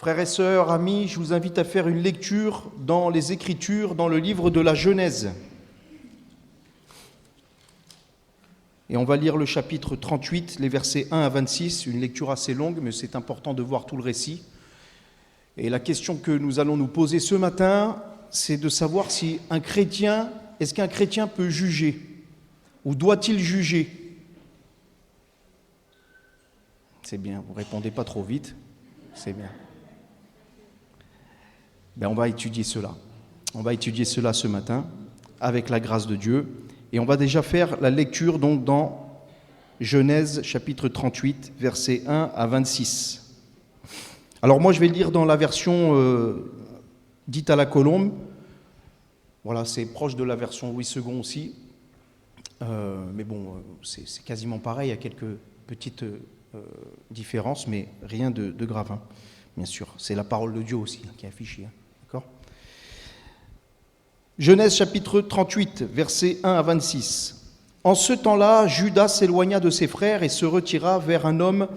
Frères et sœurs, amis, je vous invite à faire une lecture dans les Écritures, dans le livre de la Genèse. Et on va lire le chapitre 38, les versets 1 à 26, une lecture assez longue, mais c'est important de voir tout le récit. Et la question que nous allons nous poser ce matin, c'est de savoir si est-ce qu'un chrétien peut juger, ou doit-il juger? C'est bien, vous ne répondez pas trop vite, c'est bien. On va étudier cela. On va étudier cela ce matin, avec la grâce de Dieu. Et on va déjà faire la lecture donc dans Genèse chapitre 38, versets 1 à 26. Alors moi je vais lire dans la version dite à la Colombe. Voilà, c'est proche de la version Louis II aussi. Mais bon, c'est quasiment pareil, il y a quelques petites différences, mais rien de grave, hein, bien sûr. C'est la parole de Dieu aussi qui est affichée. Hein. D'accord ? Genèse chapitre 38, versets 1 à 26. En ce temps-là, Judas s'éloigna de ses frères et se retira vers un homme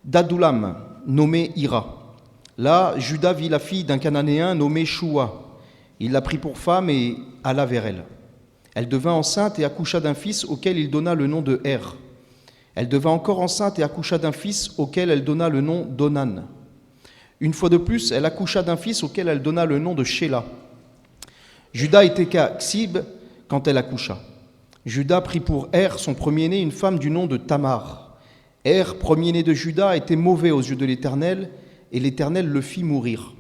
d'Adoulam, nommé Hira. Là, Judas vit la fille d'un Cananéen nommé Choua. Il la prit pour femme et alla vers elle. Elle devint enceinte et accoucha d'un fils auquel il donna le nom de Er. Elle devint encore enceinte et accoucha d'un fils auquel elle donna le nom d'Onan. Une fois de plus, elle accoucha d'un fils auquel elle donna le nom de Shéla. Judas était qu'à Ksib quand elle accoucha. Judas prit pour Er, son premier-né, une femme du nom de Tamar. Er, premier-né de Judas, était mauvais aux yeux de l'Éternel, et l'Éternel le fit mourir.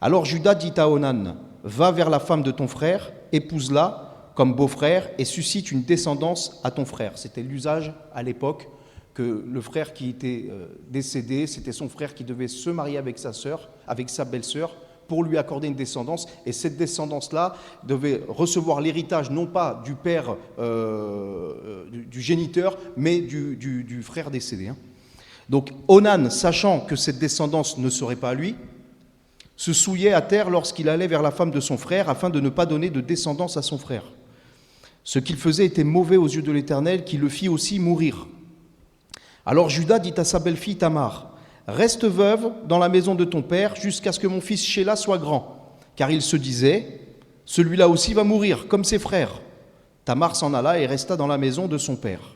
Alors Judas dit à Onan, « Va vers la femme de ton frère, épouse-la comme beau-frère, et suscite une descendance à ton frère. » C'était l'usage à l'époque que le frère qui était décédé, c'était son frère qui devait se marier avec sa sœur, avec sa belle-sœur, pour lui accorder une descendance, et cette descendance-là devait recevoir l'héritage non pas du père, du géniteur, mais du frère décédé. Hein. Donc Onan, sachant que cette descendance ne serait pas à lui, se souillait à terre lorsqu'il allait vers la femme de son frère, afin de ne pas donner de descendance à son frère. Ce qu'il faisait était mauvais aux yeux de l'Éternel, qui le fit aussi mourir. Alors Judas dit à sa belle-fille Tamar, « Reste veuve dans la maison de ton père jusqu'à ce que mon fils Shéla soit grand. » Car il se disait, « Celui-là aussi va mourir, comme ses frères. » Tamar s'en alla et resta dans la maison de son père.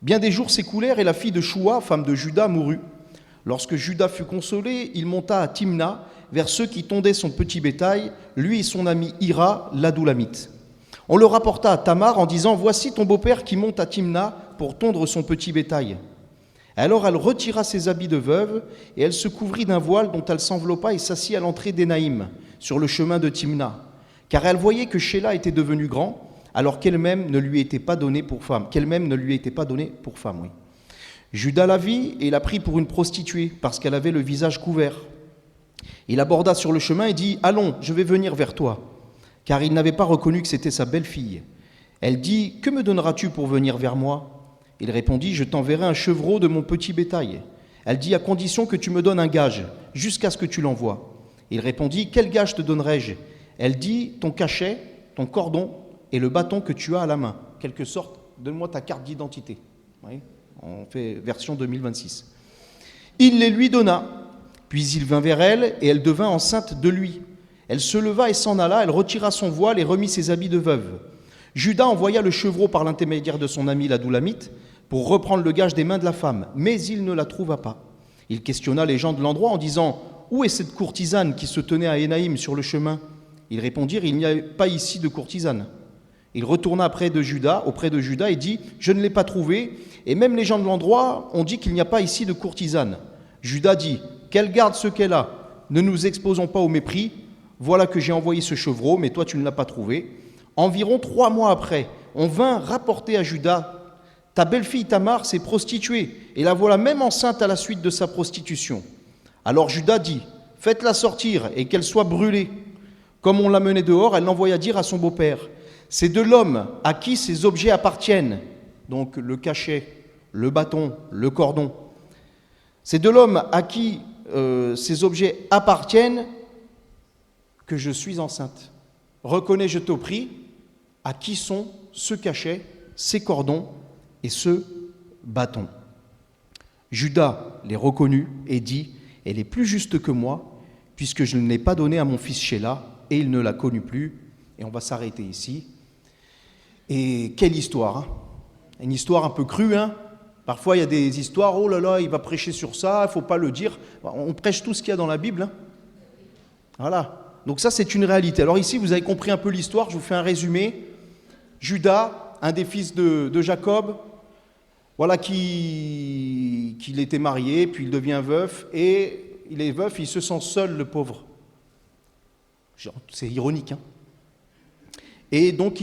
Bien des jours s'écoulèrent et la fille de Choua, femme de Judas, mourut. Lorsque Judas fut consolé, il monta à Timna, vers ceux qui tondaient son petit bétail, lui et son ami Hira, l'Adoulamite. On le rapporta à Tamar en disant, « Voici ton beau-père qui monte à Timna pour tondre son petit bétail. » Alors elle retira ses habits de veuve, et elle se couvrit d'un voile dont elle s'enveloppa et s'assit à l'entrée d'Énaïm, sur le chemin de Timna, car elle voyait que Shéla était devenu grand, alors qu'elle-même ne lui était pas donnée pour femme. Oui. Judas la vit et la prit pour une prostituée, parce qu'elle avait le visage couvert. Il aborda sur le chemin et dit, « Allons, je vais venir vers toi. » Car il n'avait pas reconnu que c'était sa belle-fille. Elle dit, « Que me donneras-tu pour venir vers moi ?» Il répondit, « Je t'enverrai un chevreau de mon petit bétail. » Elle dit, « À condition que tu me donnes un gage, jusqu'à ce que tu l'envoies. » Il répondit, « Quel gage te donnerai-je » Elle dit, « Ton cachet, ton cordon et le bâton que tu as à la main. » Quelque sorte, donne-moi ta carte d'identité. Oui, on fait version 2026. Il les lui donna. Puis il vint vers elle et elle devint enceinte de lui. Elle se leva et s'en alla, elle retira son voile et remit ses habits de veuve. Judas envoya le chevreau par l'intermédiaire de son ami l'Adoulamite pour reprendre le gage des mains de la femme, mais il ne la trouva pas. Il questionna les gens de l'endroit en disant, « Où est cette courtisane qui se tenait à Énaïm sur le chemin ?» Ils répondirent, « Il n'y a pas ici de courtisane. » Il retourna auprès de Judas et dit, « Je ne l'ai pas trouvée, et même les gens de l'endroit ont dit qu'il n'y a pas ici de courtisane. » Judas dit, « Qu'elle garde ce qu'elle a, ne nous exposons pas au mépris. Voilà que j'ai envoyé ce chevreau, mais toi tu ne l'as pas trouvé. » Environ 3 mois après, on vint rapporter à Judas, « Ta belle-fille Tamar s'est prostituée, et la voilà même enceinte à la suite de sa prostitution. » Alors Judas dit, « Faites-la sortir, et qu'elle soit brûlée. » Comme on l'a menée dehors, elle l'envoya dire à son beau-père, « C'est de l'homme à qui ces objets appartiennent. » Donc le cachet, le bâton, le cordon. « C'est de l'homme à qui ces objets appartiennent que je suis enceinte. Reconnais, je te prie, à qui sont ce cachet, ces cordons et ce bâton. » Judas les reconnut et dit, « Elle est plus juste que moi, puisque je ne l'ai pas donnée à mon fils Shéla, et il ne l'a connue plus. Et on va s'arrêter ici. Et quelle histoire, hein? Une histoire un peu crue, hein? Parfois, il y a des histoires, oh là là, il va prêcher sur ça, il ne faut pas le dire. On prêche tout ce qu'il y a dans la Bible, hein? Voilà. Donc ça, c'est une réalité. Alors ici, vous avez compris un peu l'histoire, je vous fais un résumé. Judas, un des fils de Jacob, voilà qu'il était marié, puis il devient veuf, et il est veuf, il se sent seul, le pauvre. C'est ironique, hein? Et donc,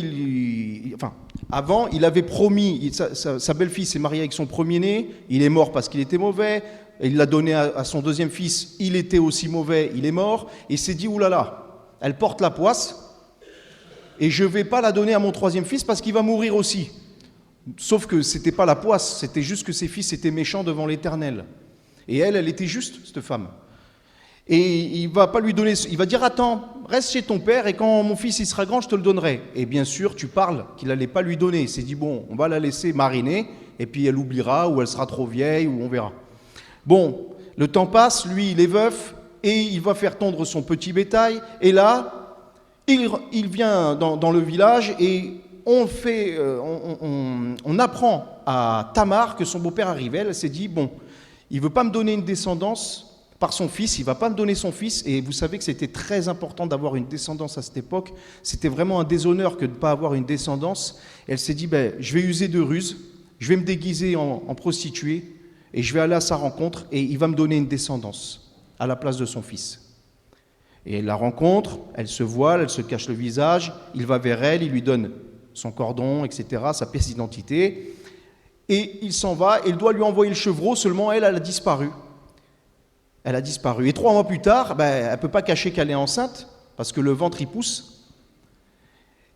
avant, il avait promis, sa belle-fille s'est mariée avec son premier-né, il est mort parce qu'il était mauvais, il l'a donné à son deuxième fils, il était aussi mauvais, il est mort, et il s'est dit, oulala, elle porte la poisse, et je ne vais pas la donner à mon troisième fils parce qu'il va mourir aussi. Sauf que ce n'était pas la poisse, c'était juste que ses fils étaient méchants devant l'Éternel. Et elle était juste, cette femme. Et il va pas lui donner, il va dire attends, reste chez ton père et quand mon fils il sera grand, je te le donnerai. Et bien sûr, tu parles qu'il allait pas lui donner. Il s'est dit bon, on va la laisser mariner et puis elle oubliera ou elle sera trop vieille ou on verra. Bon, le temps passe, lui il est veuf et il va faire tondre son petit bétail et là, il vient dans le village et on apprend à Tamar que son beau-père arrivait. Elle s'est dit bon, il veut pas me donner une descendance par son fils, il ne va pas me donner son fils, et vous savez que c'était très important d'avoir une descendance à cette époque, c'était vraiment un déshonneur que de ne pas avoir une descendance. Elle s'est dit, je vais user de ruse, je vais me déguiser en prostituée, et je vais aller à sa rencontre, et il va me donner une descendance à la place de son fils. Et elle la rencontre, elle se voile, elle se cache le visage, il va vers elle, il lui donne son cordon, etc., sa pièce d'identité, et il s'en va, et il doit lui envoyer le chevreau, seulement elle a disparu. Elle a disparu. Et 3 mois plus tard, elle ne peut pas cacher qu'elle est enceinte, parce que le ventre y pousse.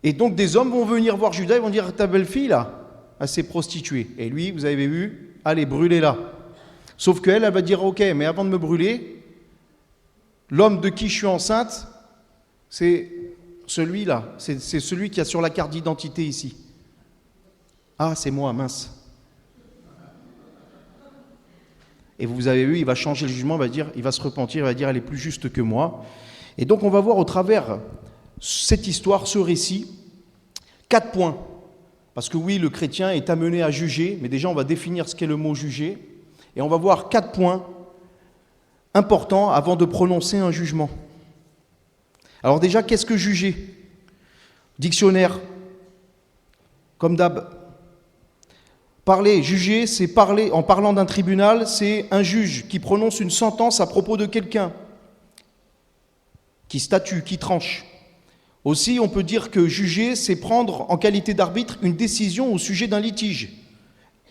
Et donc des hommes vont venir voir Judas, ils vont dire, ta belle-fille là, elle s'est prostituée. Et lui, vous avez vu, allez, brûlez-la. Sauf qu'elle, elle va dire, ok, mais avant de me brûler, l'homme de qui je suis enceinte, c'est celui-là, c'est celui qui a sur la carte d'identité ici. Ah, c'est moi, mince. Et vous avez vu, il va changer le jugement, il va se repentir, il va dire, elle est plus juste que moi. Et donc on va voir au travers cette histoire, ce récit, 4 points. Parce que oui, le chrétien est amené à juger, mais déjà on va définir ce qu'est le mot juger. Et on va voir 4 points importants avant de prononcer un jugement. Alors déjà, qu'est-ce que juger? Dictionnaire, comme d'hab. Parler, juger, c'est parler, en parlant d'un tribunal, c'est un juge qui prononce une sentence à propos de quelqu'un, qui statue, qui tranche. Aussi, on peut dire que juger, c'est prendre en qualité d'arbitre une décision au sujet d'un litige.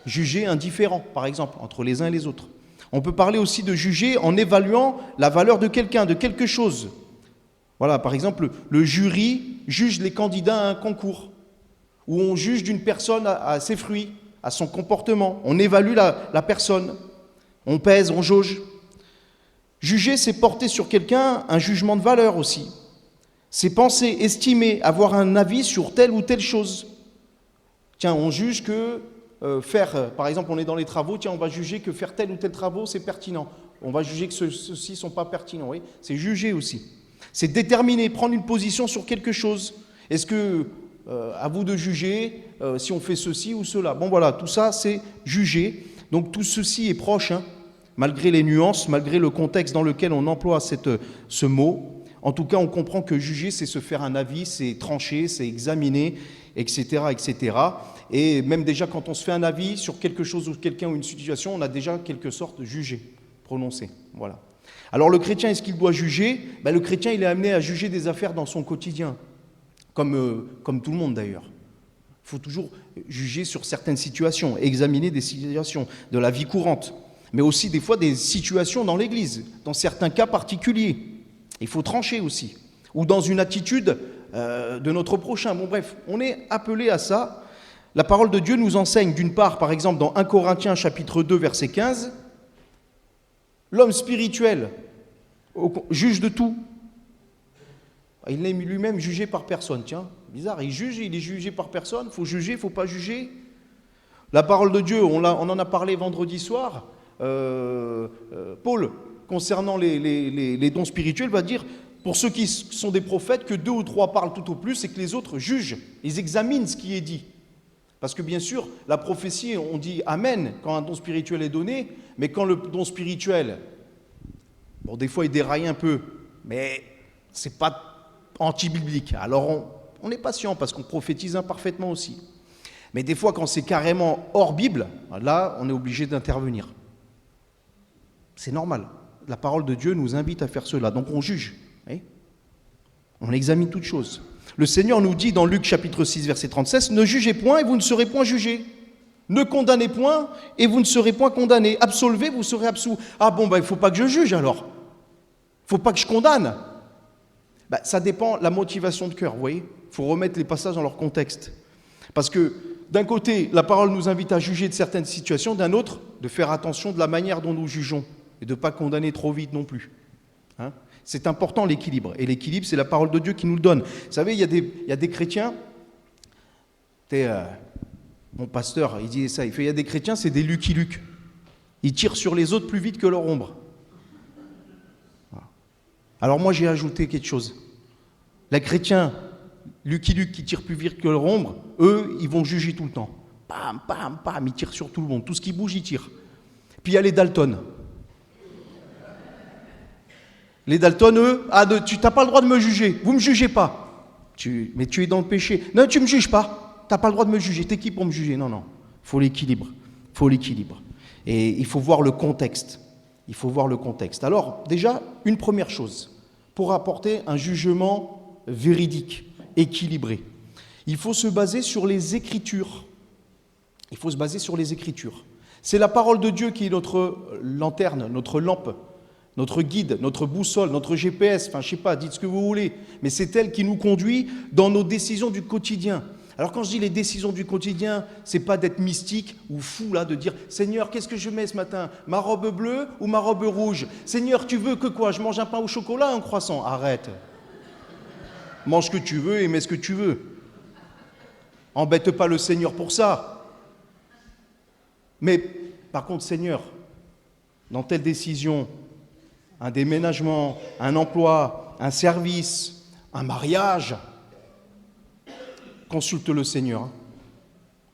Juger un différend, par exemple, entre les uns et les autres. On peut parler aussi de juger en évaluant la valeur de quelqu'un, de quelque chose. Voilà, par exemple, le jury juge les candidats à un concours, où on juge d'une personne à ses fruits, à son comportement. On évalue la personne. On pèse, on jauge. Juger, c'est porter sur quelqu'un un jugement de valeur aussi. C'est penser, estimer, avoir un avis sur telle ou telle chose. Tiens, on juge que par exemple, on est dans les travaux, tiens, on va juger que faire tel ou tel travaux, c'est pertinent. On va juger que ceux-ci ne sont pas pertinents. Oui, c'est juger aussi. C'est déterminer, prendre une position sur quelque chose. Est-ce que, à vous de juger si on fait ceci ou cela? Bon voilà, tout ça, c'est juger. Donc tout ceci est proche, hein, malgré les nuances, malgré le contexte dans lequel on emploie ce mot. En tout cas, on comprend que juger, c'est se faire un avis, c'est trancher, c'est examiner, etc., etc. Et même déjà, quand on se fait un avis sur quelque chose ou quelqu'un ou une situation, on a déjà quelque sorte jugé, prononcé. Voilà. Alors le chrétien, est-ce qu'il doit juger? Le chrétien, il est amené à juger des affaires dans son quotidien, comme tout le monde d'ailleurs. Il faut toujours juger sur certaines situations, examiner des situations de la vie courante, mais aussi des fois des situations dans l'Église, dans certains cas particuliers. Il faut trancher aussi, ou dans une attitude de notre prochain. Bon bref, on est appelé à ça. La parole de Dieu nous enseigne d'une part, par exemple, dans 1 Corinthiens chapitre 2, verset 15, l'homme spirituel juge de tout. Il n'est lui-même jugé par personne. Tiens, bizarre, il est jugé par personne. Il faut juger, il ne faut pas juger. La parole de Dieu, on en a parlé vendredi soir. Paul, concernant les dons spirituels, va dire, pour ceux qui sont des prophètes, que 2 ou 3 parlent tout au plus et que les autres jugent, ils examinent ce qui est dit. Parce que bien sûr, la prophétie, on dit Amen quand un don spirituel est donné, mais quand le don spirituel, bon, des fois il déraille un peu, mais c'est pas anti-biblique. Alors on est patient parce qu'on prophétise imparfaitement aussi. Mais des fois, quand c'est carrément hors Bible, là, on est obligé d'intervenir. C'est normal. La parole de Dieu nous invite à faire cela. Donc on juge. On examine toutes choses. Le Seigneur nous dit dans Luc chapitre 6, verset 36, « Ne jugez point et vous ne serez point jugés. Ne condamnez point et vous ne serez point condamnés. Absolvez, vous serez absous. » Ah bon, il ne faut pas que je juge alors. Il ne faut pas que je condamne. Ça dépend de la motivation de cœur, vous voyez. Il faut remettre les passages dans leur contexte. Parce que d'un côté, la parole nous invite à juger de certaines situations, d'un autre, de faire attention de la manière dont nous jugeons et de ne pas condamner trop vite non plus. C'est important l'équilibre. Et l'équilibre, c'est la parole de Dieu qui nous le donne. Vous savez, il y a des chrétiens, mon pasteur, il dit ça, il fait, il y a des chrétiens, c'est des Lucky Luke. Ils tirent sur les autres plus vite que leur ombre. Alors moi, j'ai ajouté quelque chose. Les chrétiens, Lucky Luke qui tirent plus vite que leur ombre, eux, ils vont juger tout le temps. Pam, pam, pam, ils tirent sur tout le monde. Tout ce qui bouge, ils tirent. Puis il y a les Dalton. Les Dalton, eux, tu n'as pas le droit de me juger. Vous ne me jugez pas. Mais tu es dans le péché. Non, tu ne me juges pas. Tu n'as pas le droit de me juger. T'es qui pour me juger? Non, non. Il faut l'équilibre. Il faut l'équilibre. Et il faut voir le contexte. Il faut voir le contexte. Alors, déjà, une première chose, pour apporter un jugement véridique, équilibré, il faut se baser sur les Écritures. Il faut se baser sur les Écritures. C'est la parole de Dieu qui est notre lanterne, notre lampe, notre guide, notre boussole, notre GPS, enfin je sais pas, dites ce que vous voulez, mais c'est elle qui nous conduit dans nos décisions du quotidien. Alors quand je dis les décisions du quotidien, c'est pas d'être mystique ou fou là, de dire Seigneur, qu'est-ce que je mets ce matin? Ma robe bleue ou ma robe rouge? Seigneur, tu veux que quoi? Je mange un pain au chocolat ou un croissant? Arrête. Mange ce que tu veux et mets ce que tu veux. Embête pas le Seigneur pour ça. Mais par contre, Seigneur, dans telle décision, un déménagement, un emploi, un service, un mariage, consulte le Seigneur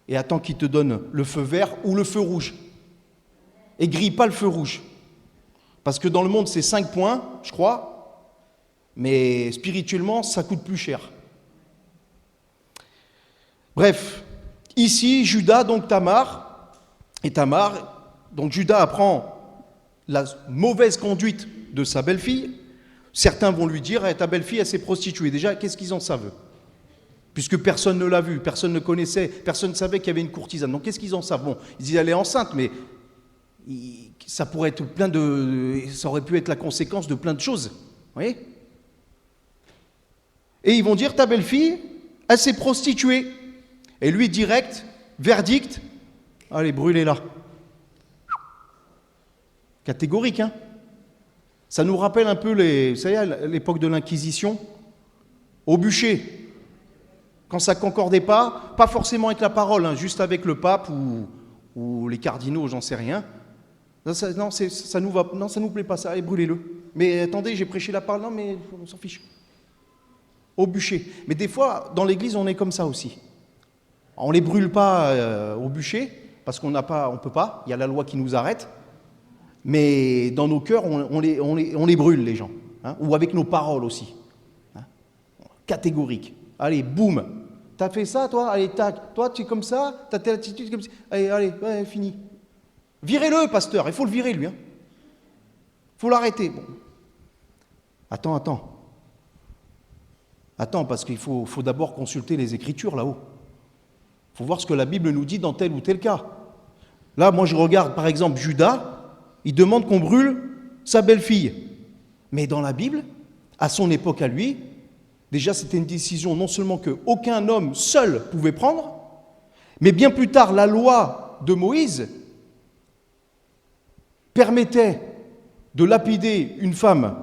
et attends qu'il te donne le feu vert ou le feu rouge. Et grille pas le feu rouge. Parce que dans le monde, c'est 5 points, je crois, mais spirituellement, ça coûte plus cher. Bref, ici, Judas, donc Tamar, donc Judas apprend la mauvaise conduite de sa belle-fille. Certains vont lui dire, ta belle-fille, elle s'est prostituée. Déjà, qu'est-ce qu'ils en savent? Puisque personne ne l'a vue, personne ne connaissait, personne ne savait qu'il y avait une courtisane. Donc qu'est-ce qu'ils en savent? Bon, ils disent, elle est enceinte, mais ça pourrait être ça aurait pu être la conséquence de plein de choses. Vous voyez? Et ils vont dire, ta belle-fille, elle s'est prostituée. Et lui, direct, verdict, allez, brûlez-la. Catégorique, hein? Ça nous rappelle un peu, vous savez, à l'époque de l'Inquisition, au bûcher. Quand ça concordait pas forcément avec la parole, hein, juste avec le pape ou les cardinaux, j'en sais rien. Ça nous plaît pas, ça, allez, brûlez-le. Mais attendez, j'ai prêché la parole, non, mais on s'en fiche. Au bûcher. Mais des fois, dans l'église, on est comme ça aussi. On ne les brûle pas au bûcher, parce qu'on peut pas, il y a la loi qui nous arrête. Mais dans nos cœurs, on les brûle, les gens. Hein, ou avec nos paroles aussi. Hein, catégorique. Allez, boum. T'as fait ça, toi? Allez, tac. Toi, tu es comme ça? T'as telle attitude comme ça? Allez, ouais, fini. Virez-le, pasteur. Il faut le virer, lui. Il faut l'arrêter. Bon. Attends, parce qu'il faut d'abord consulter les Écritures, là-haut. Il faut voir ce que la Bible nous dit dans tel ou tel cas. Là, moi, je regarde, par exemple, Judas. Il demande qu'on brûle sa belle-fille. Mais dans la Bible, à son époque à lui, déjà c'était une décision non seulement qu'aucun homme seul pouvait prendre, mais bien plus tard, la loi de Moïse permettait de lapider une femme,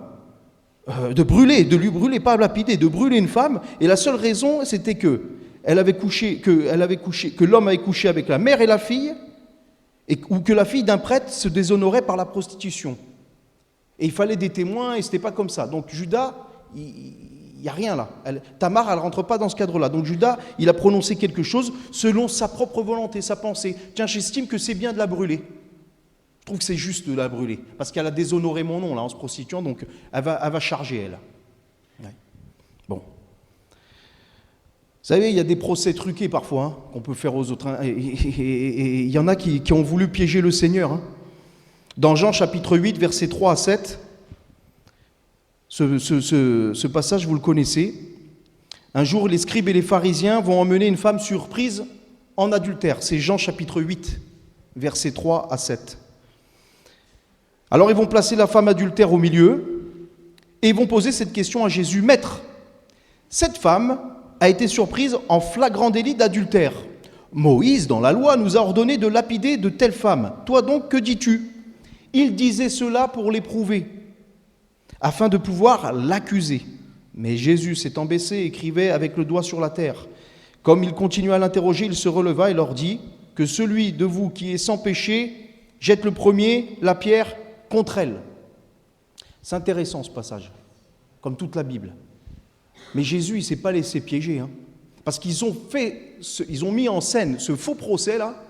de lui brûler, pas lapider, de brûler une femme, et la seule raison, c'était que l'homme avait couché avec la mère et la fille, ou que la fille d'un prêtre se déshonorait par la prostitution. Et il fallait des témoins et ce n'était pas comme ça. Donc Judas, il n'y a rien là. Tamar, elle ne rentre pas dans ce cadre-là. Donc Judas, il a prononcé quelque chose selon sa propre volonté, sa pensée. Tiens, j'estime que c'est bien de la brûler. Je trouve que c'est juste de la brûler. Parce qu'elle a déshonoré mon nom là en se prostituant, donc elle va charger elle. Ouais. Bon. Vous savez, il y a des procès truqués parfois hein, qu'on peut faire aux autres. Hein, et il y en a qui ont voulu piéger le Seigneur. Hein. Dans Jean chapitre 8, versets 3 à 7, ce passage, vous le connaissez. Un jour, les scribes et les pharisiens vont emmener une femme surprise en adultère. C'est Jean chapitre 8, versets 3 à 7. Alors, ils vont placer la femme adultère au milieu et ils vont poser cette question à Jésus. Maître, cette femme a été surprise en flagrant délit d'adultère. Moïse, dans la loi, nous a ordonné de lapider de telles femmes. Toi donc, que dis-tu ? Il disait cela pour l'éprouver, afin de pouvoir l'accuser. Mais Jésus s'étant baissé, écrivait avec le doigt sur la terre. Comme il continuait à l'interroger, il se releva et leur dit que celui de vous qui est sans péché jette le premier la pierre contre elle. C'est intéressant ce passage, comme toute la Bible. Mais Jésus, il ne s'est pas laissé piéger, hein, parce qu'ils ont mis en scène ce faux procès-là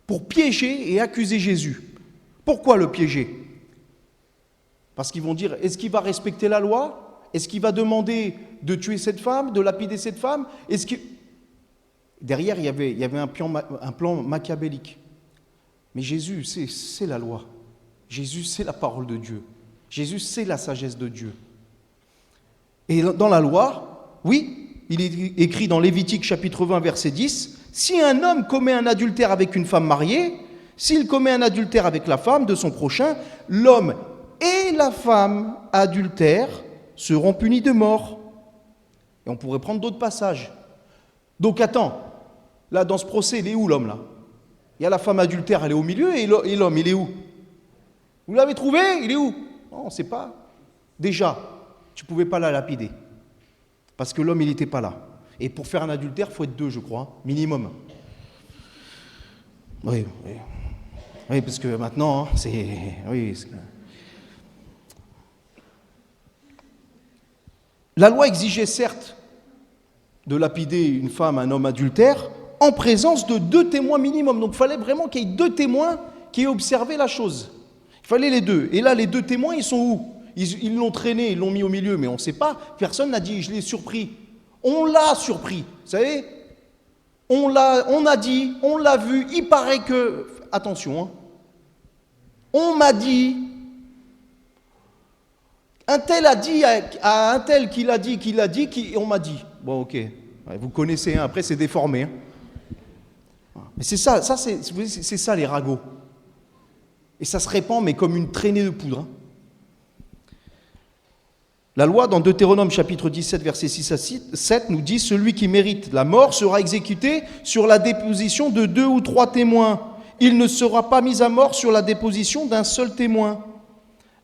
pour piéger et accuser Jésus. Pourquoi le piéger ? Parce qu'ils vont dire, est-ce qu'il va respecter la loi ? Est-ce qu'il va demander de tuer cette femme, de lapider cette femme ? Derrière, il y avait un plan machiavélique. Mais Jésus, c'est la loi. Jésus, c'est la parole de Dieu. Jésus, c'est la sagesse de Dieu. Et dans la loi, oui, il est écrit dans Lévitique chapitre 20, verset 10, « Si un homme commet un adultère avec une femme mariée, s'il commet un adultère avec la femme de son prochain, l'homme et la femme adultère seront punis de mort. » Et on pourrait prendre d'autres passages. Donc attends, là dans ce procès, il est où l'homme là ? Il y a la femme adultère, elle est au milieu, et l'homme, il est où ? Vous l'avez trouvé ? Il est où ? Non, on ne sait pas. Déjà, tu ne pouvais pas la lapider. Parce que l'homme, il n'était pas là. Et pour faire un adultère, il faut être deux, je crois, minimum. Oui, parce que maintenant, hein, c'est... Oui, la loi exigeait certes de lapider une femme, un homme adultère, en présence de 2 témoins minimum. Donc il fallait vraiment qu'il y ait 2 témoins qui aient observé la chose. Il fallait les 2. Et là, les 2 témoins, ils sont où ? Ils l'ont traîné, ils l'ont mis au milieu, mais on ne sait pas. Personne n'a dit, je l'ai surpris. On l'a surpris, vous savez ? On a dit, on l'a vu, il paraît que... Attention, hein. On m'a dit... Un tel a dit à un tel qu'il a dit, on m'a dit. Bon, ok, vous connaissez, hein. Après c'est déformé. Hein. Mais c'est ça c'est ça les ragots. Et ça se répand, mais comme une traînée de poudre. Hein. La loi, dans Deutéronome chapitre 17, versets 6 à 7, nous dit « Celui qui mérite la mort sera exécuté sur la déposition de 2 ou 3 témoins. Il ne sera pas mis à mort sur la déposition d'un seul témoin.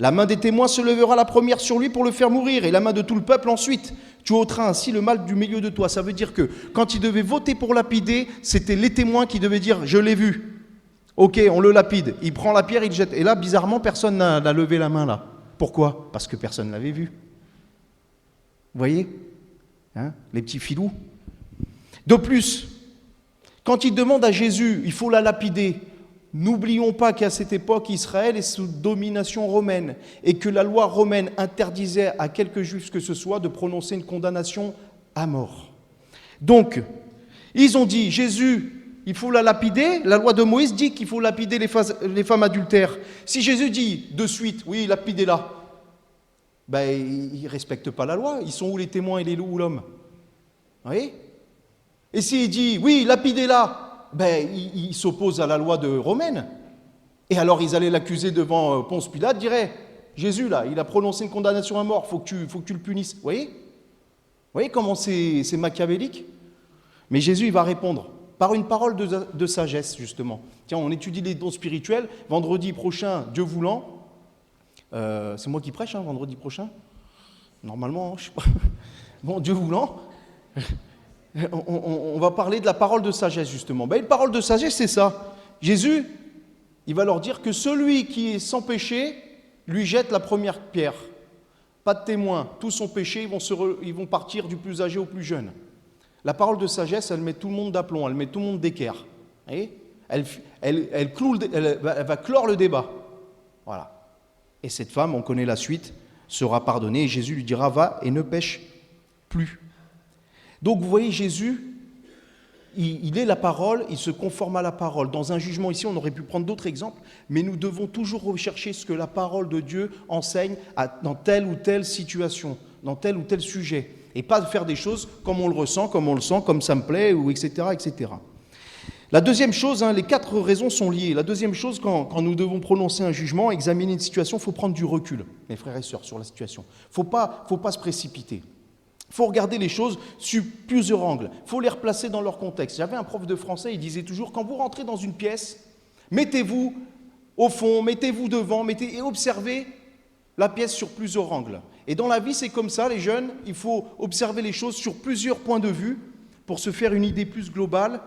La main des témoins se levera la première sur lui pour le faire mourir, et la main de tout le peuple ensuite. Tu ôteras ainsi le mal du milieu de toi. » Ça veut dire que quand ils devaient voter pour lapider, c'était les témoins qui devaient dire « Je l'ai vu. Ok, on le lapide. » Il prend la pierre, il jette. Et là, bizarrement, personne n'a levé la main là. Pourquoi ? Parce que personne ne l'avait vu. Vous voyez, hein, les petits filous. De plus, quand il demande à Jésus, il faut la lapider, n'oublions pas qu'à cette époque, Israël est sous domination romaine et que la loi romaine interdisait à quelque juif que ce soit de prononcer une condamnation à mort. Donc, ils ont dit, Jésus, il faut la lapider. La loi de Moïse dit qu'il faut lapider les femmes adultères. Si Jésus dit de suite, oui, lapidez-la, ben, ils ne respectent pas la loi. Ils sont où les témoins et les loups ou l'homme ? Vous voyez ? Et s'il dit, oui, lapidez-la, ben, il s'oppose à la loi romaine. Et alors ils allaient l'accuser devant Ponce Pilate, diraient, Jésus, là, il a prononcé une condamnation à mort, faut que tu le punisses. Vous voyez comment c'est machiavélique ? Mais Jésus, il va répondre par une parole de sagesse, justement. Tiens, on étudie les dons spirituels. Vendredi prochain, Dieu voulant, c'est moi qui prêche, hein, vendredi prochain. Normalement, hein, je sais pas. Bon, Dieu voulant, on va parler de la parole de sagesse, justement. Ben, une parole de sagesse, c'est ça. Jésus, il va leur dire que celui qui est sans péché lui jette la première pierre. Pas de témoins, tous sont péchés, ils vont partir du plus âgé au plus jeune. La parole de sagesse, elle met tout le monde d'aplomb, elle met tout le monde d'équerre. Elle va clore le débat. Voilà. Et cette femme, on connaît la suite, sera pardonnée et Jésus lui dira, va et ne pêche plus. Donc vous voyez, Jésus, il est la parole, il se conforme à la parole. Dans un jugement ici, on aurait pu prendre d'autres exemples, mais nous devons toujours rechercher ce que la parole de Dieu enseigne dans telle ou telle situation, dans tel ou tel sujet, et pas de faire des choses comme on le ressent, comme on le sent, comme ça me plaît, ou etc., etc. La deuxième chose, les 4 raisons sont liées. La deuxième chose, quand nous devons prononcer un jugement, examiner une situation, il faut prendre du recul, mes frères et sœurs, sur la situation. Il ne faut pas se précipiter. Il faut regarder les choses sur plusieurs angles. Il faut les replacer dans leur contexte. J'avais un prof de français, il disait toujours, quand vous rentrez dans une pièce, mettez-vous au fond, mettez-vous devant, et observez la pièce sur plusieurs angles. Et dans la vie, c'est comme ça, les jeunes, il faut observer les choses sur plusieurs points de vue pour se faire une idée plus globale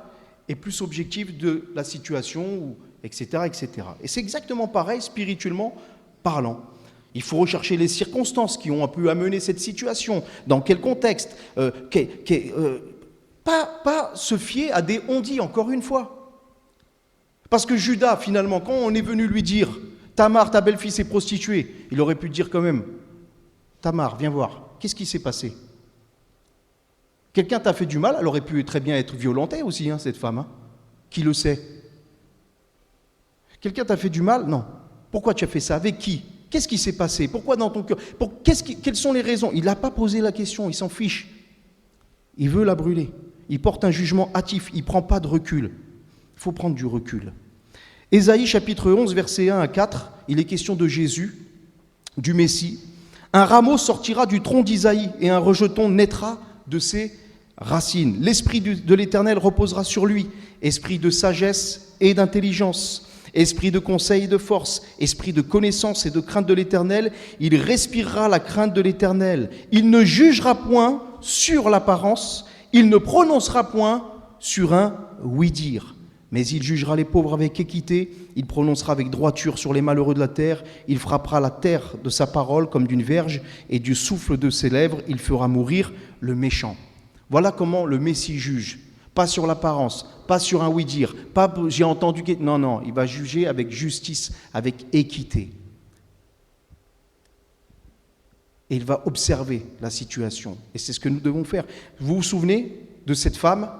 et plus objective de la situation, etc., etc. Et c'est exactement pareil, spirituellement parlant. Il faut rechercher les circonstances qui ont un peu amené cette situation, dans quel contexte, pas se fier à des on-dit, encore une fois. Parce que Judas, finalement, quand on est venu lui dire « Tamar, ta belle-fille s'est prostituée », il aurait pu dire quand même « Tamar, viens voir, qu'est-ce qui s'est passé ?» Quelqu'un t'a fait du mal, elle aurait pu très bien être violentée aussi, cette femme. Qui le sait? Quelqu'un t'a fait du mal? Non. Pourquoi tu as fait ça? Avec qui? Qu'est-ce qui s'est passé? Pourquoi dans ton cœur? Quelles sont les raisons? Il n'a pas posé la question, il s'en fiche. Il veut la brûler. Il porte un jugement hâtif, il ne prend pas de recul. Il faut prendre du recul. Ésaïe chapitre 11, versets 1 à 4, il est question de Jésus, du Messie. Un rameau sortira du tronc d'Isaïe et un rejeton naîtra de ses racines. L'esprit de l'Éternel reposera sur lui, esprit de sagesse et d'intelligence, esprit de conseil et de force, esprit de connaissance et de crainte de l'Éternel. Il respirera la crainte de l'Éternel. Il ne jugera point sur l'apparence, il ne prononcera point sur un oui-dire. Mais il jugera les pauvres avec équité, il prononcera avec droiture sur les malheureux de la terre, il frappera la terre de sa parole comme d'une verge, et du souffle de ses lèvres, il fera mourir le méchant. Voilà comment le Messie juge. Pas sur l'apparence, pas sur un oui-dire, pas j'ai entendu... Non, il va juger avec justice, avec équité. Et il va observer la situation. Et c'est ce que nous devons faire. Vous vous souvenez de cette femme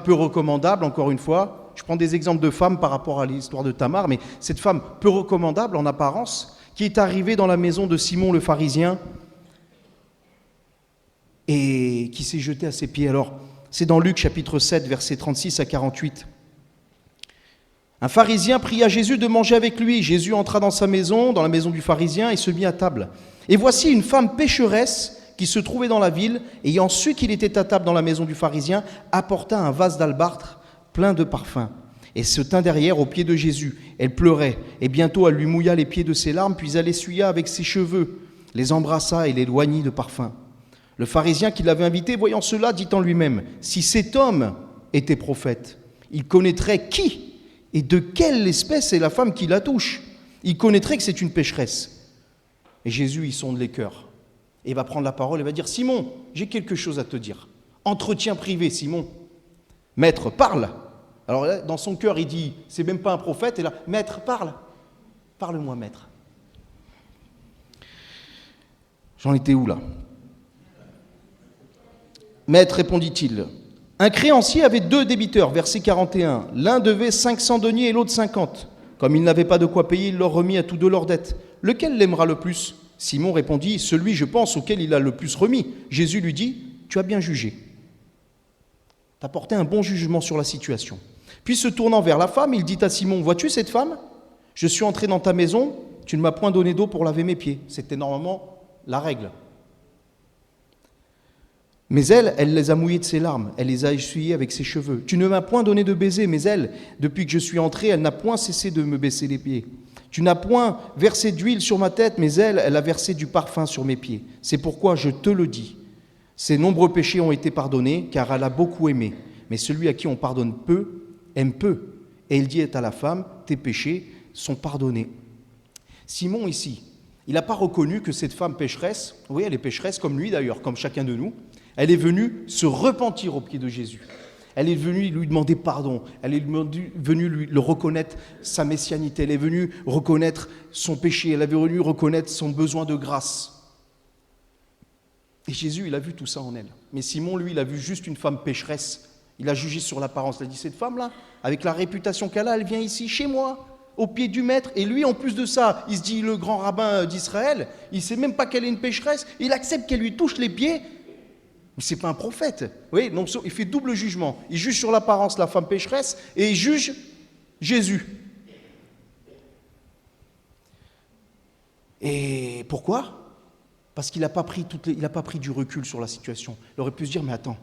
peu recommandable, encore une fois. Je prends des exemples de femmes par rapport à l'histoire de Tamar, mais cette femme peu recommandable en apparence, qui est arrivée dans la maison de Simon le pharisien et qui s'est jetée à ses pieds. Alors, c'est dans Luc chapitre 7, versets 36 à 48. Un pharisien pria Jésus de manger avec lui. Jésus entra dans sa maison, dans la maison du pharisien, et se mit à table. Et voici une femme pécheresse qui se trouvait dans la ville, ayant su qu'il était à table dans la maison du pharisien, apporta un vase d'albâtre plein de parfums, et se tint derrière aux pieds de Jésus. Elle pleurait, et bientôt elle lui mouilla les pieds de ses larmes, puis elle essuya avec ses cheveux, les embrassa et les loignit de parfum. Le pharisien qui l'avait invité, voyant cela, dit en lui-même, « Si cet homme était prophète, il connaîtrait qui et de quelle espèce est la femme qui la touche. Il connaîtrait que c'est une pécheresse. » Et Jésus, il sonde les cœurs. Et il va prendre la parole et va dire, « Simon, j'ai quelque chose à te dire. Entretien privé, Simon. Maître, parle. » Alors là, dans son cœur, il dit, c'est même pas un prophète, et là, « Maître, parle. Parle-moi, maître. » J'en étais où là? Maître, répondit-il, un créancier avait 2 débiteurs, verset 41. L'un devait 500 deniers et l'autre 50. Comme il n'avait pas de quoi payer, il leur remit à tous 2 leurs dettes. Lequel l'aimera le plus? Simon répondit, celui, je pense, auquel il a le plus remis. Jésus lui dit, tu as bien jugé. Tu as porté un bon jugement sur la situation. Puis se tournant vers la femme, il dit à Simon, vois-tu cette femme? Je suis entré dans ta maison, tu ne m'as point donné d'eau pour laver mes pieds. C'était normalement la règle. Mais elle les a mouillés de ses larmes, elle les a essuyés avec ses cheveux. Tu ne m'as point donné de baiser, mais elle, depuis que je suis entré, elle n'a point cessé de me baisser les pieds. Tu n'as point versé d'huile sur ma tête, mais elle a versé du parfum sur mes pieds. C'est pourquoi je te le dis. Ses nombreux péchés ont été pardonnés, car elle a beaucoup aimé. Mais celui à qui on pardonne peu, aime peu. Et il dit à la femme, tes péchés sont pardonnés. Simon, ici, il n'a pas reconnu que cette femme pécheresse, oui, elle est pécheresse comme lui d'ailleurs, comme chacun de nous, elle est venue se repentir aux pieds de Jésus. Elle est venue lui demander pardon, elle est venue lui le reconnaître sa messianité, elle est venue reconnaître son péché, elle est venue reconnaître son besoin de grâce. Et Jésus, il a vu tout ça en elle. Mais Simon, lui, il a vu juste une femme pécheresse. Il a jugé sur l'apparence. Il a dit, cette femme-là, avec la réputation qu'elle a, elle vient ici, chez moi, au pied du maître. Et lui, en plus de ça, il se dit le grand rabbin d'Israël, il ne sait même pas qu'elle est une pécheresse, il accepte qu'elle lui touche les pieds. Mais ce n'est pas un prophète. Oui, donc il fait double jugement. Il juge sur l'apparence la femme pécheresse et il juge Jésus. Et pourquoi ? Parce qu'il n'a pas pris du recul sur la situation. Il aurait pu se dire, mais attends,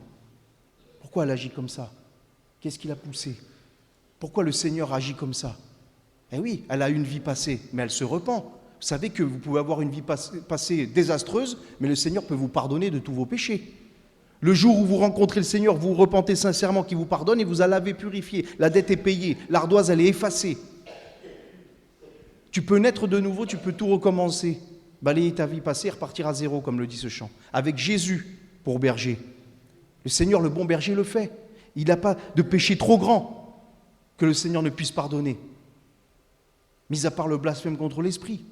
pourquoi elle agit comme ça ? Qu'est-ce qui l'a poussée ? Pourquoi le Seigneur agit comme ça ? Eh oui, elle a une vie passée, mais elle se repent. Vous savez que vous pouvez avoir une vie passée désastreuse, mais le Seigneur peut vous pardonner de tous vos péchés. Le jour où vous rencontrez le Seigneur, vous vous repentez sincèrement qu'il vous pardonne et vous a lavé, purifié. La dette est payée, l'ardoise elle est effacée. Tu peux naître de nouveau, tu peux tout recommencer. Balayer ta vie passée et repartir à zéro, comme le dit ce chant. Avec Jésus pour berger. Le Seigneur, le bon berger, le fait. Il n'a pas de péché trop grand que le Seigneur ne puisse pardonner. Mis à part le blasphème contre l'esprit.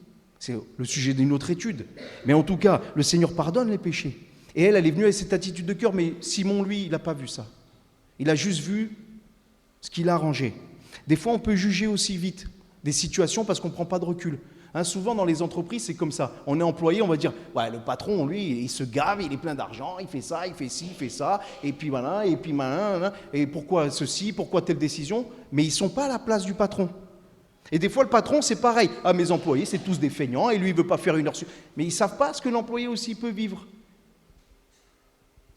C'est le sujet d'une autre étude. Mais en tout cas, le Seigneur pardonne les péchés. Et elle est venue avec cette attitude de cœur, mais Simon, lui, il n'a pas vu ça. Il a juste vu ce qu'il a arrangé. Des fois, on peut juger aussi vite des situations parce qu'on ne prend pas de recul. Souvent, dans les entreprises, c'est comme ça. On est employé, on va dire, ouais, le patron, lui, il se gave, il est plein d'argent, il fait ça, il fait ci, il fait ça, et puis voilà, et puis voilà, et pourquoi ceci, pourquoi telle décision ? Mais ils ne sont pas à la place du patron. Et des fois, le patron, c'est pareil. Ah, mes employés, c'est tous des feignants, et lui, il ne veut pas faire une heure sur. Mais ils ne savent pas ce que l'employé aussi peut vivre.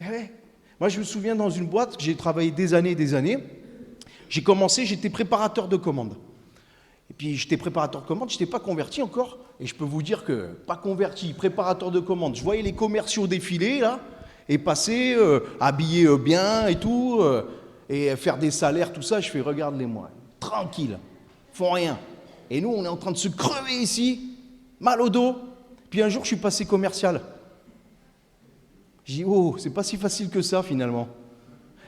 Eh ouais. Moi, je me souviens dans une boîte, j'ai travaillé des années, j'ai commencé, j'étais préparateur de commandes. Et puis j'étais préparateur de commandes, je n'étais pas converti encore. Et je peux vous dire que, pas converti, préparateur de commandes, je voyais les commerciaux défiler, là, et passer, habillés bien et tout, et faire des salaires, tout ça. Je fais, regarde-les moi, tranquille, font rien. Et nous, on est en train de se crever ici, mal au dos. Puis un jour, je suis passé commercial. J'ai dit, oh, c'est pas si facile que ça, finalement.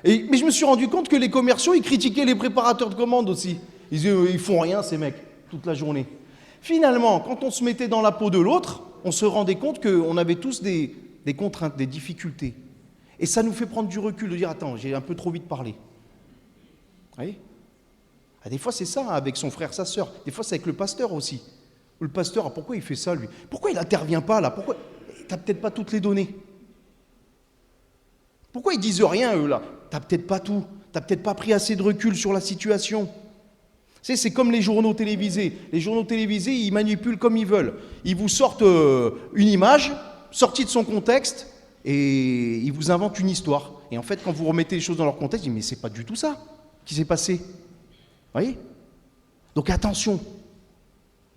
Mais je me suis rendu compte que les commerciaux, ils critiquaient les préparateurs de commandes aussi. Ils disaient, ils font rien, ces mecs, toute la journée. Finalement, quand on se mettait dans la peau de l'autre, on se rendait compte qu'on avait tous des contraintes, des difficultés. Et ça nous fait prendre du recul, de dire, attends, j'ai un peu trop vite parlé. Vous voyez ? Des fois, c'est ça, avec son frère, sa sœur. Des fois, c'est avec le pasteur aussi. Le pasteur, pourquoi il fait ça, lui ? Pourquoi il n'intervient pas, là ? Pourquoi ? T'as peut-être pas toutes les données. Pourquoi ils disent rien, eux, là ? T'as peut-être pas tout. T'as peut-être pas pris assez de recul sur la situation. C'est comme les journaux télévisés. Les journaux télévisés, ils manipulent comme ils veulent. Ils vous sortent une image, sortie de son contexte, et ils vous inventent une histoire. Et en fait, quand vous remettez les choses dans leur contexte, ils disent, mais c'est pas du tout ça qui s'est passé. Vous voyez ? Donc attention.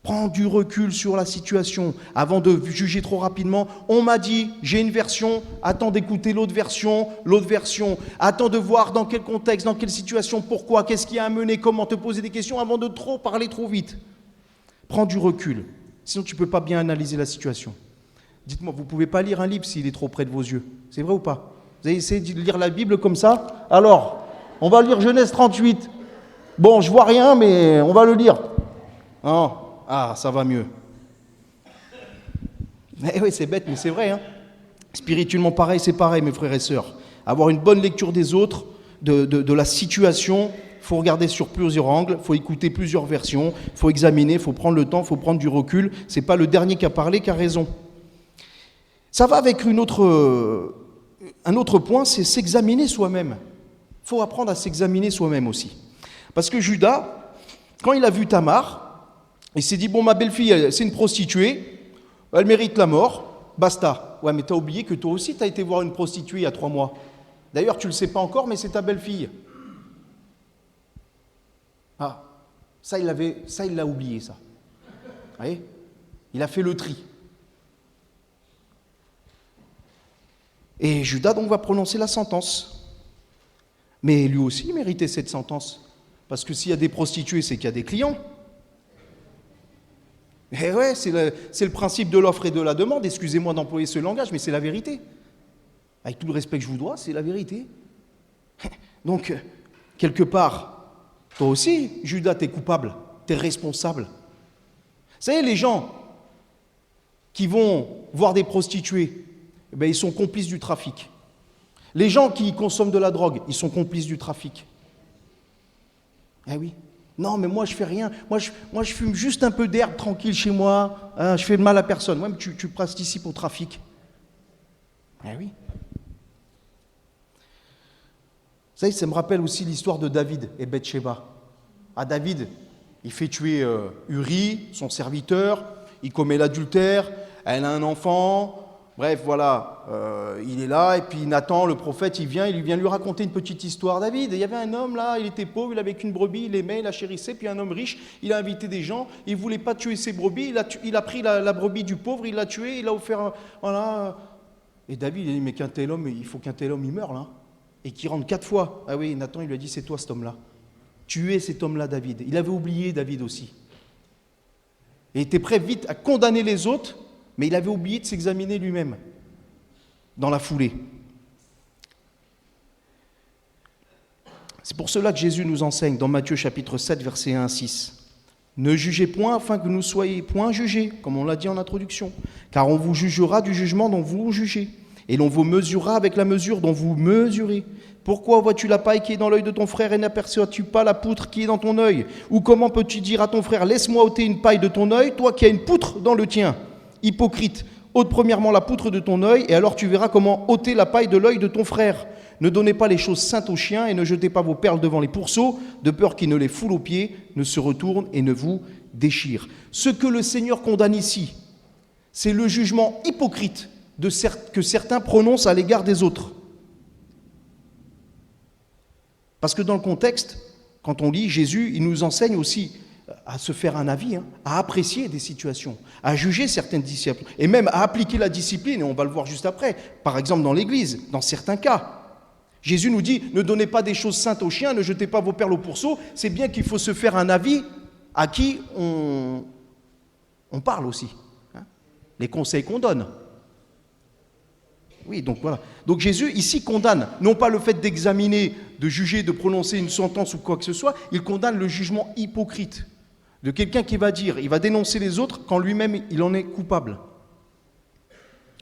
Prends du recul sur la situation avant de juger trop rapidement. On m'a dit, j'ai une version, attends d'écouter l'autre version, attends de voir dans quel contexte, dans quelle situation, pourquoi, qu'est-ce qui a amené, comment, te poser des questions avant de trop parler trop vite. Prends du recul, sinon tu ne peux pas bien analyser la situation. Dites-moi, vous ne pouvez pas lire un livre s'il est trop près de vos yeux, c'est vrai ou pas ? Vous avez essayé de lire la Bible comme ça ? Alors, on va lire Genèse 38. Bon, je vois rien, mais on va le lire. Non. Ah, ça va mieux. Eh oui, c'est bête, mais c'est vrai. Spirituellement, pareil, c'est pareil, mes frères et sœurs. Avoir une bonne lecture des autres, de la situation, il faut regarder sur plusieurs angles, il faut écouter plusieurs versions, il faut examiner, il faut prendre le temps, il faut prendre du recul. Ce n'est pas le dernier qui a parlé qui a raison. Ça va avec un autre point, c'est s'examiner soi-même. Il faut apprendre à s'examiner soi-même aussi. Parce que Judas, quand il a vu Tamar, il s'est dit, bon, ma belle-fille, c'est une prostituée, elle mérite la mort, basta. Ouais, mais t'as oublié que toi aussi, t'as été voir une prostituée il y a 3 mois. D'ailleurs, tu le sais pas encore, mais c'est ta belle-fille. Ah, ça, il l'a oublié, ça. Vous voyez ? Il a fait le tri. Et Judas, donc, va prononcer la sentence. Mais lui aussi, il méritait cette sentence. Parce que s'il y a des prostituées, c'est qu'il y a des clients. Et ouais, c'est le principe de l'offre et de la demande. Excusez-moi d'employer ce langage, mais c'est la vérité. Avec tout le respect que je vous dois, c'est la vérité. Donc, quelque part, toi aussi, Judas, t'es coupable, t'es responsable. Vous savez, les gens qui vont voir des prostituées, eh bien, ils sont complices du trafic. Les gens qui consomment de la drogue, ils sont complices du trafic. Eh oui. Non, mais moi, je fais rien. Moi, je fume juste un peu d'herbe tranquille chez moi. Hein, je fais de mal à personne. Ouais, mais tu participes au trafic. Eh oui. Vous savez, ça me rappelle aussi l'histoire de David et Bathsheba. Ah, David, il fait tuer Uri, son serviteur, il commet l'adultère, elle a un enfant, bref, voilà, il est là, et puis Nathan, le prophète, il vient lui raconter une petite histoire. David, il y avait un homme là, il était pauvre, il avait qu'une brebis, il l'aimait, il la chérissait, puis un homme riche, il a invité des gens, il ne voulait pas tuer ses brebis, il a pris la brebis du pauvre, il l'a tué, il a offert, voilà. Et David, il a dit, mais qu'un tel homme, il faut qu'un tel homme, il meure là. Et qui rentre 4 fois. Ah oui, Nathan, il lui a dit, c'est toi cet homme-là. Tuez cet homme-là, David. Il avait oublié David aussi. Il était prêt vite à condamner les autres, mais il avait oublié de s'examiner lui-même dans la foulée. C'est pour cela que Jésus nous enseigne dans Matthieu chapitre 7, versets 1 à 6. Ne jugez point afin que nous soyez point jugés, comme on l'a dit en introduction, car on vous jugera du jugement dont vous jugez. Et l'on vous mesurera avec la mesure dont vous mesurez. Pourquoi vois-tu la paille qui est dans l'œil de ton frère et n'aperçois-tu pas la poutre qui est dans ton œil? Ou comment peux-tu dire à ton frère, laisse-moi ôter une paille de ton œil, toi qui as une poutre dans le tien? Hypocrite, ôte premièrement la poutre de ton œil, et alors tu verras comment ôter la paille de l'œil de ton frère. Ne donnez pas les choses saintes aux chiens, et ne jetez pas vos perles devant les pourceaux, de peur qu'ils ne les foulent aux pieds, ne se retournent et ne vous déchirent. Ce que le Seigneur condamne ici, c'est le jugement hypocrite que certains prononcent à l'égard des autres. Parce que dans le contexte, quand on lit Jésus, il nous enseigne aussi à se faire un avis, à apprécier des situations, à juger certaines disciplines, et même à appliquer la discipline, et on va le voir juste après, par exemple dans l'Église, dans certains cas. Jésus nous dit, ne donnez pas des choses saintes aux chiens, ne jetez pas vos perles aux pourceaux, c'est bien qu'il faut se faire un avis à qui on parle aussi, les conseils qu'on donne. Oui, donc voilà. Donc Jésus, ici, condamne, non pas le fait d'examiner, de juger, de prononcer une sentence ou quoi que ce soit, il condamne le jugement hypocrite de quelqu'un qui va dire, il va dénoncer les autres quand lui-même, il en est coupable.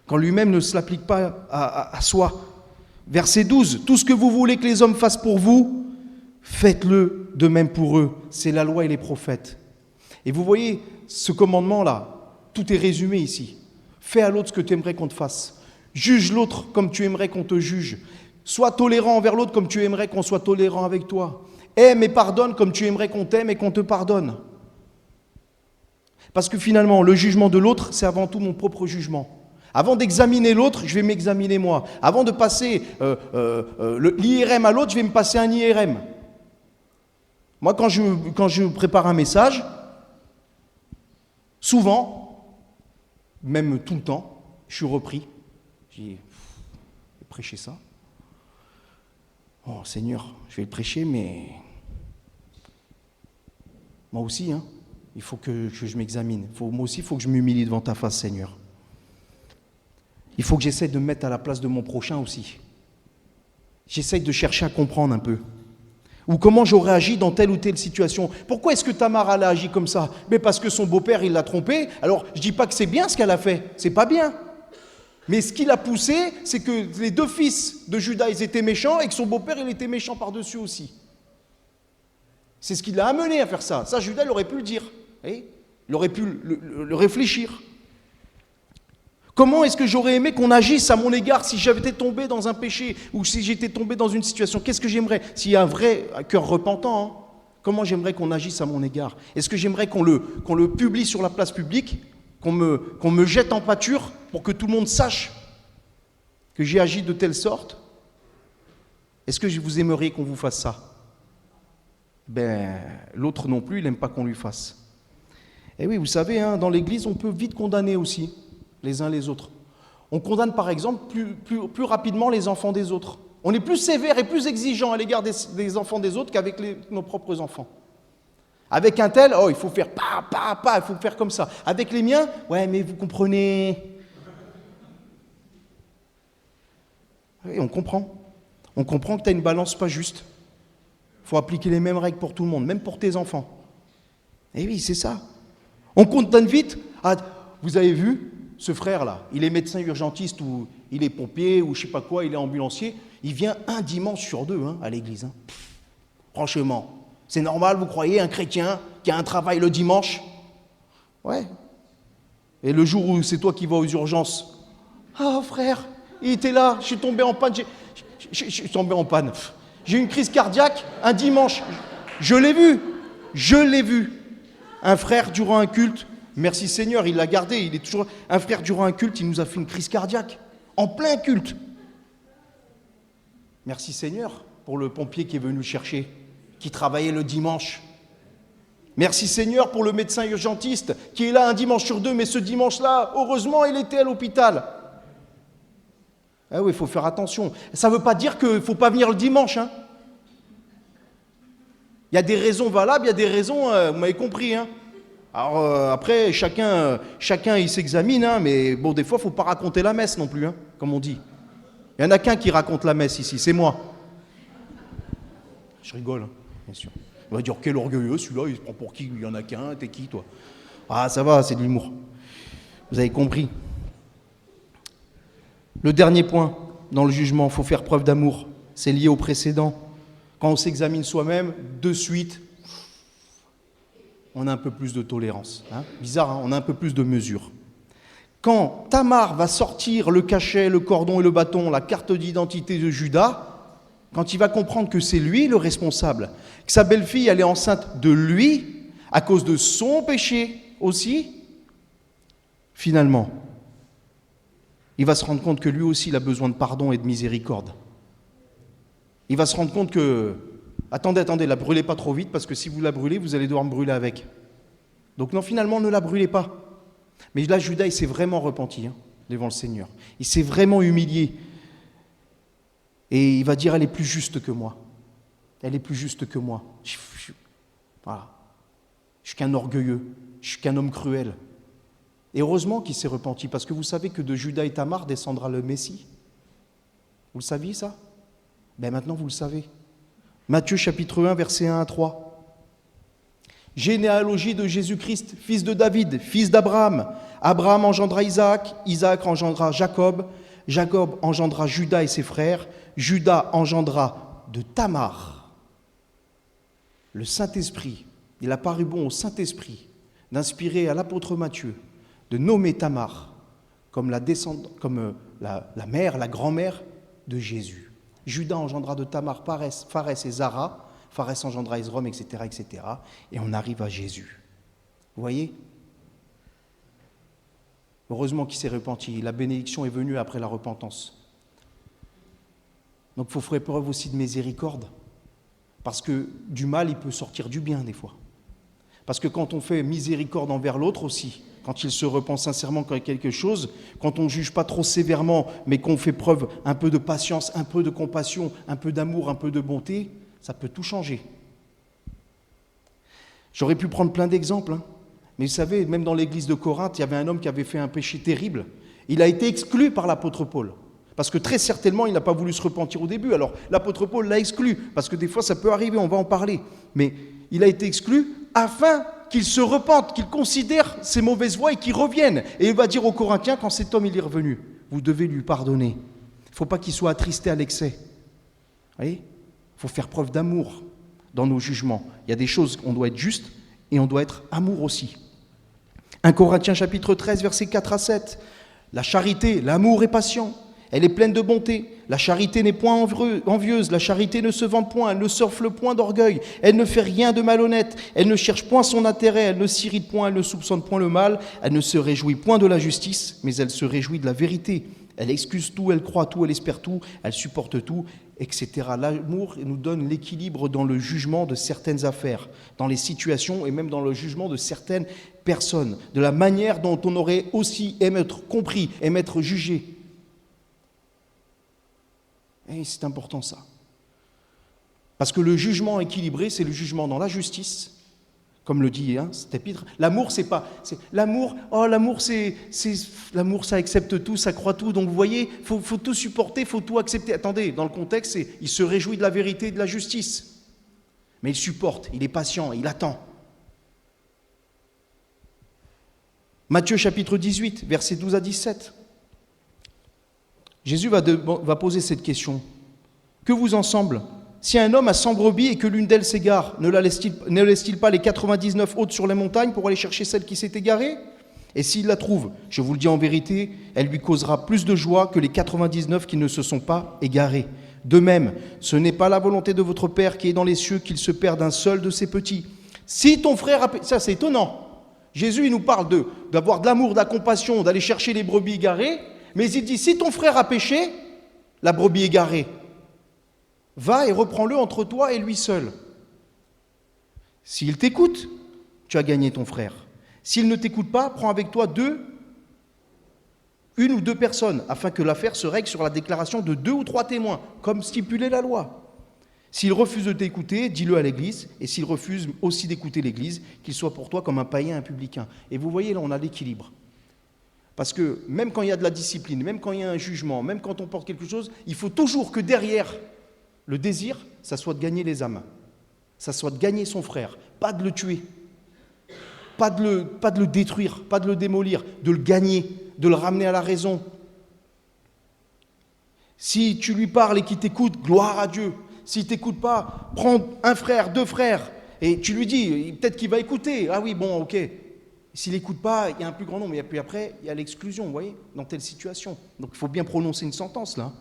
Quand lui-même ne se l'applique pas à soi. Verset 12, tout ce que vous voulez que les hommes fassent pour vous, faites-le de même pour eux. C'est la loi et les prophètes. Et vous voyez, ce commandement-là, tout est résumé ici. Fais à l'autre ce que tu aimerais qu'on te fasse. Juge l'autre comme tu aimerais qu'on te juge. Sois tolérant envers l'autre comme tu aimerais qu'on soit tolérant avec toi. Aime et pardonne comme tu aimerais qu'on t'aime et qu'on te pardonne. Parce que finalement, le jugement de l'autre, c'est avant tout mon propre jugement. Avant d'examiner l'autre, je vais m'examiner moi. Avant de passer l'IRM à l'autre, je vais me passer un IRM. Moi, quand je prépare un message, souvent, même tout le temps, je suis repris. Je vais prêcher ça. Oh Seigneur, je vais le prêcher, mais moi aussi, il faut que je m'examine. Moi aussi, il faut que je m'humilie devant ta face, Seigneur. Il faut que j'essaie de me mettre à la place de mon prochain aussi. J'essaie de chercher à comprendre un peu. Ou comment j'aurais agi dans telle ou telle situation. Pourquoi est-ce que Tamar a agi comme ça? Mais parce que son beau-père, il l'a trompée. Alors, je ne dis pas que c'est bien ce qu'elle a fait. C'est pas bien. Mais ce qui l'a poussé, c'est que les 2 fils de Judas, ils étaient méchants et que son beau-père, il était méchant par-dessus aussi. C'est ce qui l'a amené à faire ça. Ça, Judas, il aurait pu le dire. Il aurait pu le réfléchir. Comment est-ce que j'aurais aimé qu'on agisse à mon égard si j'avais été tombé dans un péché ou si j'étais tombé dans une situation? Qu'est-ce que j'aimerais? S'il y a un vrai cœur repentant, comment j'aimerais qu'on agisse à mon égard? Est-ce que j'aimerais qu'on le publie sur la place publique, qu'on me jette en pâture pour que tout le monde sache que j'ai agi de telle sorte? Est-ce que vous aimeriez qu'on vous fasse ça? L'autre non plus, il n'aime pas qu'on lui fasse. Et oui, vous savez, dans l'Église, on peut vite condamner aussi les uns les autres. On condamne par exemple plus rapidement les enfants des autres. On est plus sévère et plus exigeant à l'égard des enfants des autres qu'avec nos propres enfants. Avec un tel, oh, il faut faire il faut faire comme ça. Avec les miens, ouais, mais vous comprenez. Oui, on comprend. On comprend que tu as une balance pas juste. Il faut appliquer les mêmes règles pour tout le monde, même pour tes enfants. Eh oui, c'est ça. On condamne vite. Ah, vous avez vu, ce frère-là, il est médecin urgentiste ou il est pompier ou je sais pas quoi, il est ambulancier. Il vient un dimanche sur deux à l'église. Franchement, c'est normal, vous croyez, un chrétien qui a un travail le dimanche? Ouais. Et le jour où c'est toi qui vas aux urgences, ah frère, il était là, je suis tombé en panne, je suis tombé en panne. J'ai eu une crise cardiaque un dimanche. Je l'ai vu. Un frère durant un culte, merci Seigneur, il l'a gardé, il est toujours. Un frère durant un culte, il nous a fait une crise cardiaque, en plein culte. Merci Seigneur pour le pompier qui est venu le chercher, qui travaillait le dimanche. Merci Seigneur pour le médecin urgentiste qui est là un dimanche sur deux, mais ce dimanche-là, heureusement, il était à l'hôpital. Ah oui, il faut faire attention. Ça ne veut pas dire qu'il ne faut pas venir le dimanche. Il y a des raisons valables, il y a des raisons, vous m'avez compris. Alors après, chacun il s'examine, mais bon, des fois, il ne faut pas raconter la messe non plus, comme on dit. Il n'y en a qu'un qui raconte la messe ici, c'est moi. Je rigole, bien sûr. On va dire, quel orgueilleux, celui-là, il se prend pour qui? Il n'y en a qu'un, t'es qui, toi? Ah, ça va, c'est de l'humour. Vous avez compris. Le dernier point, dans le jugement, il faut faire preuve d'amour. C'est lié au précédent. Quand on s'examine soi-même, de suite, on a un peu plus de tolérance. Bizarre, on a un peu plus de mesure. Quand Tamar va sortir le cachet, le cordon et le bâton, la carte d'identité de Judas, quand il va comprendre que c'est lui le responsable, que sa belle-fille, elle est enceinte de lui, à cause de son péché aussi, finalement, il va se rendre compte que lui aussi, il a besoin de pardon et de miséricorde. Il va se rendre compte que, attendez, la brûlez pas trop vite, parce que si vous la brûlez, vous allez devoir me brûler avec. Donc non, finalement, ne la brûlez pas. Mais là, Judas, il s'est vraiment repenti devant le Seigneur. Il s'est vraiment humilié. Et il va dire, elle est plus juste que moi. Elle est plus juste que moi. Voilà. Je suis qu'un orgueilleux. Je suis qu'un homme cruel. Et heureusement qu'il s'est repenti, parce que vous savez que de Judas et Tamar descendra le Messie. Vous le saviez, ça? Ben maintenant, vous le savez. Matthieu chapitre 1, versets 1 à 3. Généalogie de Jésus-Christ, fils de David, fils d'Abraham. Abraham engendra Isaac, Isaac engendra Jacob, Jacob engendra Judas et ses frères, Judas engendra de Tamar. Le Saint-Esprit, il a paru bon au Saint-Esprit d'inspirer à l'apôtre Matthieu de nommer Tamar comme la mère, la grand-mère de Jésus. Judas engendra de Tamar Pharès et Zara, Pharès engendra Esrom, etc., etc. Et on arrive à Jésus. Vous voyez? Heureusement qu'il s'est repenti. La bénédiction est venue après la repentance. Donc il faut faire preuve aussi de miséricorde. Parce que du mal, il peut sortir du bien des fois. Parce que quand on fait miséricorde envers l'autre aussi, quand il se repent sincèrement quand il y a quelque chose, quand on ne juge pas trop sévèrement, mais qu'on fait preuve un peu de patience, un peu de compassion, un peu d'amour, un peu de bonté, ça peut tout changer. J'aurais pu prendre plein d'exemples, mais vous savez, même dans l'église de Corinthe, il y avait un homme qui avait fait un péché terrible. Il a été exclu par l'apôtre Paul, parce que très certainement, il n'a pas voulu se repentir au début. Alors l'apôtre Paul l'a exclu, parce que des fois, ça peut arriver, on va en parler. Mais il a été exclu afin qu'il se repente, qu'il considère ses mauvaises voies et qu'il revienne. Et il va dire aux Corinthiens, quand cet homme il est revenu, vous devez lui pardonner. Il ne faut pas qu'il soit attristé à l'excès. Vous voyez ? Il faut faire preuve d'amour dans nos jugements. Il y a des choses où on doit être juste et on doit être amour aussi. 1 Corinthiens chapitre 13, versets 4 à 7. La charité, l'amour est patient. Elle est pleine de bonté. La charité n'est point envieuse. La charité ne se vante point. Elle ne s'enfle point d'orgueil. Elle ne fait rien de malhonnête. Elle ne cherche point son intérêt. Elle ne s'irrite point. Elle ne soupçonne point le mal. Elle ne se réjouit point de la justice, mais elle se réjouit de la vérité. Elle excuse tout, elle croit tout, elle espère tout, elle supporte tout, etc. L'amour nous donne l'équilibre dans le jugement de certaines affaires, dans les situations et même dans le jugement de certaines personnes, de la manière dont on aurait aussi aimé être compris, aimé être jugé. Et c'est important ça. Parce que le jugement équilibré, c'est le jugement dans la justice, comme le dit cet épître. L'amour, c'est pas... l'amour, l'amour, ça accepte tout, ça croit tout. Donc vous voyez, faut tout supporter, faut tout accepter. Attendez, dans le contexte, il se réjouit de la vérité et de la justice. Mais il supporte, il est patient, il attend. Matthieu chapitre 18, versets 12 à 17. Jésus va poser cette question. Que vous ensemble, si un homme a 100 brebis et que l'une d'elles s'égare, ne laisse-t-il pas les 99 autres sur les montagnes pour aller chercher celle qui s'est égarée ? Et s'il la trouve, je vous le dis en vérité, elle lui causera plus de joie que les 99 qui ne se sont pas égarés. De même, ce n'est pas la volonté de votre Père qui est dans les cieux qu'il se perde un seul de ses petits. Si ton frère a... Ça, c'est étonnant. Jésus, il nous parle d'avoir de l'amour, de la compassion, d'aller chercher les brebis égarées, mais il dit, si ton frère a péché, la brebis égarée, va et reprends-le entre toi et lui seul. S'il t'écoute, tu as gagné ton frère. S'il ne t'écoute pas, prends avec toi une ou deux personnes, afin que l'affaire se règle sur la déclaration de 2 ou 3 témoins, comme stipulait la loi. S'il refuse de t'écouter, dis-le à l'Église, et s'il refuse aussi d'écouter l'Église, qu'il soit pour toi comme un païen, un publicain. Et vous voyez, là, on a l'équilibre. Parce que même quand il y a de la discipline, même quand il y a un jugement, même quand on porte quelque chose, il faut toujours que derrière le désir, ça soit de gagner les âmes. Ça soit de gagner son frère, pas de le tuer, pas de le détruire, pas de le démolir, de le gagner, de le ramener à la raison. Si tu lui parles et qu'il t'écoute, gloire à Dieu. S'il ne t'écoute pas, prends un frère, 2 frères, et tu lui dis, peut-être qu'il va écouter. Ah oui, bon, ok. S'il n'écoute pas, il y a un plus grand nombre. Et puis après, il y a l'exclusion, vous voyez, dans telle situation. Donc il faut bien prononcer une sentence, là.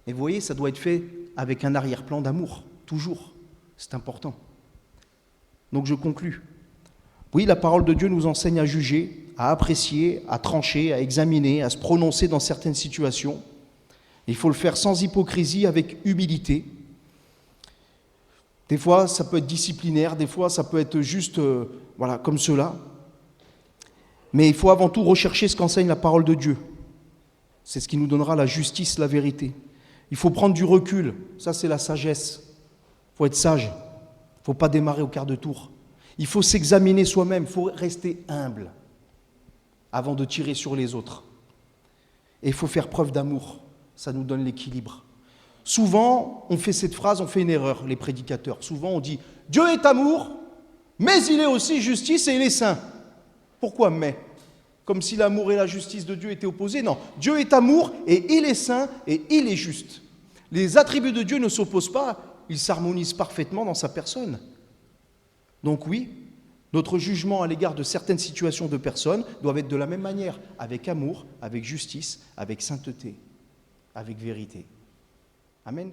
Et vous voyez, ça doit être fait avec un arrière-plan d'amour, toujours. C'est important. Donc je conclus. Oui, la parole de Dieu nous enseigne à juger, à apprécier, à trancher, à examiner, à se prononcer dans certaines situations. Il faut le faire sans hypocrisie, avec humilité. Des fois, ça peut être disciplinaire, des fois, ça peut être juste, comme cela. Mais il faut avant tout rechercher ce qu'enseigne la parole de Dieu. C'est ce qui nous donnera la justice, la vérité. Il faut prendre du recul, ça c'est la sagesse. Il faut être sage, il ne faut pas démarrer au quart de tour. Il faut s'examiner soi-même, il faut rester humble avant de tirer sur les autres. Et il faut faire preuve d'amour. Ça nous donne l'équilibre. Souvent, on fait cette phrase, on fait une erreur, les prédicateurs. Souvent, on dit « Dieu est amour, mais il est aussi justice et il est saint. » Pourquoi « mais » ? Comme si l'amour et la justice de Dieu étaient opposés. Non, Dieu est amour et il est saint et il est juste. Les attributs de Dieu ne s'opposent pas, ils s'harmonisent parfaitement dans sa personne. Donc oui, notre jugement à l'égard de certaines situations de personnes doivent être de la même manière, avec amour, avec justice, avec sainteté, avec vérité. Amen.